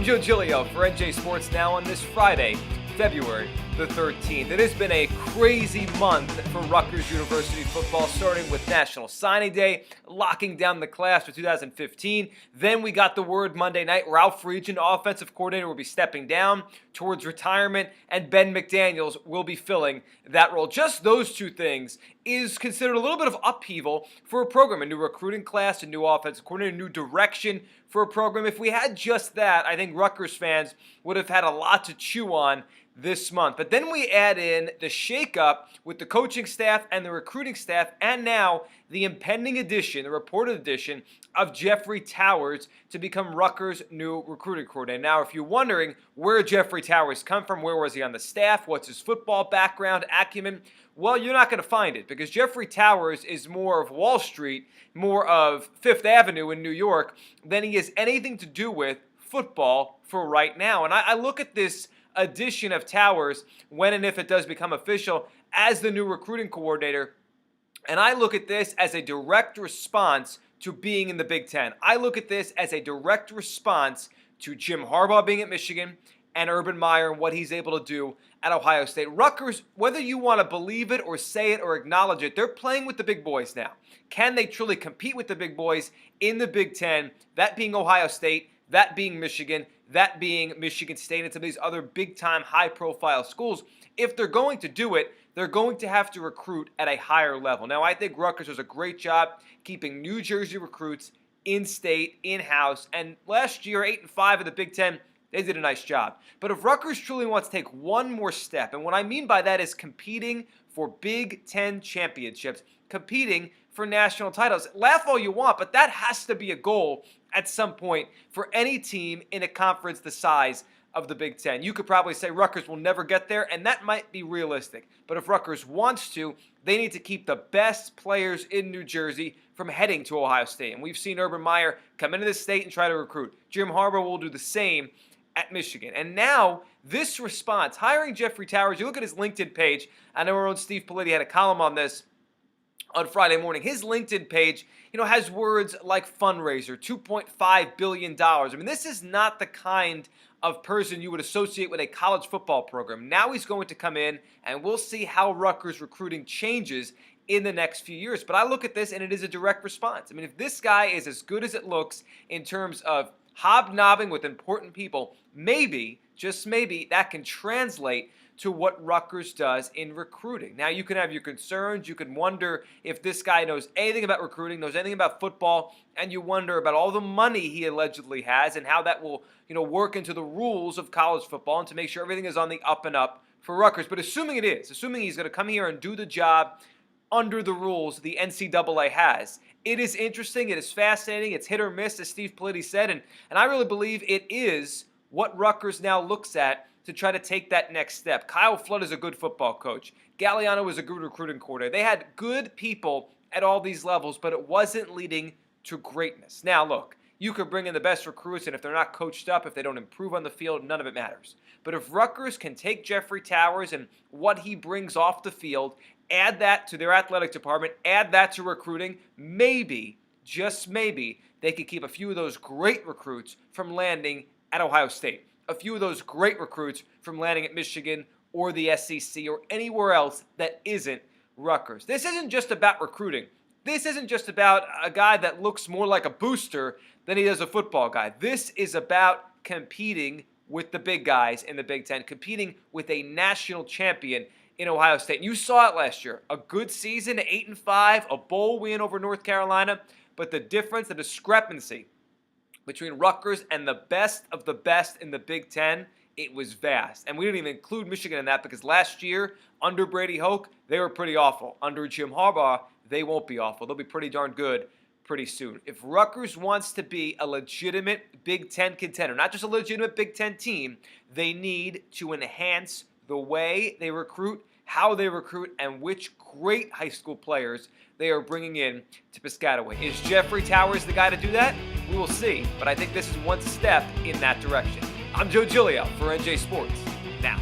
I'm Joe Giglio for NJ Sports Now on this Friday, February the 13th. It has been a crazy month for Rutgers University football, starting with National Signing Day, locking down the class for 2015. Then we got the word Monday night, Ralph Regent, offensive coordinator, will be stepping down towards retirement, and Ben McDaniels will be filling that role. Just those two things is considered a little bit of upheaval for a program, a new recruiting class, a new offensive coordinator, a new direction for a program. If we had just that, I think Rutgers fans would have had a lot to chew on this month. But then we add in the shakeup with the coaching staff and the recruiting staff, and now the impending addition, the reported addition of Jeffrey Towers to become Rutgers' new recruiting coordinator. Now, if you're wondering where Jeffrey Towers come from, where was he on the staff, what's his football background, acumen, well, you're not going to find it, because Jeffrey Towers is more of Wall Street, more of Fifth Avenue in New York, than he has anything to do with football for right now. And I look at this addition of Towers, when and if it does become official, as the new recruiting coordinator, and I look at this as a direct response to being in the Big Ten. I look at this as a direct response to Jim Harbaugh being at Michigan and Urban Meyer and what he's able to do at Ohio State. Rutgers, whether you want to believe it or say it or acknowledge it, they're playing with the big boys now. Can they truly compete with the big boys in the Big Ten, that being Ohio State, that being Michigan, that being Michigan State, and some of these other big-time, high-profile schools? If they're going to do it, they're going to have to recruit at a higher level. Now, I think Rutgers does a great job keeping New Jersey recruits in-state, in-house, and last year, 8-5 in the Big Ten, they did a nice job. But if Rutgers truly wants to take one more step, and what I mean by that is competing for Big Ten championships, competing for national titles. Laugh all you want, but that has to be a goal at some point for any team in a conference the size of the Big Ten. You could probably say Rutgers will never get there, and that might be realistic. But if Rutgers wants to, they need to keep the best players in New Jersey from heading to Ohio State. And we've seen Urban Meyer come into the state and try to recruit. Jim Harbaugh will do the same at Michigan. And now, this response, hiring Jeffrey Towers, you look at his LinkedIn page. I know our own Steve Politti had a column on this on Friday morning. His LinkedIn page, has words like fundraiser, $2.5 billion. I mean, this is not the kind of person you would associate with a college football program. Now he's going to come in, and we'll see how Rutgers recruiting changes in the next few years. But I look at this, and it is a direct response. I mean, if this guy is as good as it looks in terms of hobnobbing with important people, maybe, just maybe, that can translate to what Rutgers does in recruiting. Now, you can have your concerns. You can wonder if this guy knows anything about recruiting, knows anything about football, and you wonder about all the money he allegedly has and how that will, work into the rules of college football and to make sure everything is on the up and up for Rutgers. But assuming it is, assuming he's going to come here and do the job under the rules the NCAA has, it is interesting, it is fascinating, it's hit or miss, as Steve Politti said, and I really believe it is what Rutgers now looks at to try to take that next step. Kyle Flood is a good football coach. Galliano is a good recruiting coordinator. They had good people at all these levels, but it wasn't leading to greatness. Now, look, you could bring in the best recruits, and if they're not coached up, if they don't improve on the field, none of it matters. But if Rutgers can take Jeffrey Towers and what he brings off the field, add that to their athletic department, add that to recruiting, maybe, just maybe, they could keep a few of those great recruits from landing at Ohio State. A few of those great recruits from landing at Michigan or the SEC or anywhere else that isn't Rutgers. This isn't just about recruiting. This isn't just about a guy that looks more like a booster than he does a football guy. This is about competing with the big guys in the Big Ten, competing with a national champion in Ohio State. And you saw it last year. A good season, 8-5, a bowl win over North Carolina. But the difference, the discrepancy between Rutgers and the best of the best in the Big Ten, it was vast. And we didn't even include Michigan in that because last year, under Brady Hoke, they were pretty awful. Under Jim Harbaugh, they won't be awful. They'll be pretty darn good pretty soon. If Rutgers wants to be a legitimate Big Ten contender, not just a legitimate Big Ten team, they need to enhance the way they recruit, how they recruit, and which great high school players they are bringing in to Piscataway. Is Jeffrey Towers the guy to do that? We will see, but I think this is one step in that direction. I'm Joe Giglio for NJ Sports Now.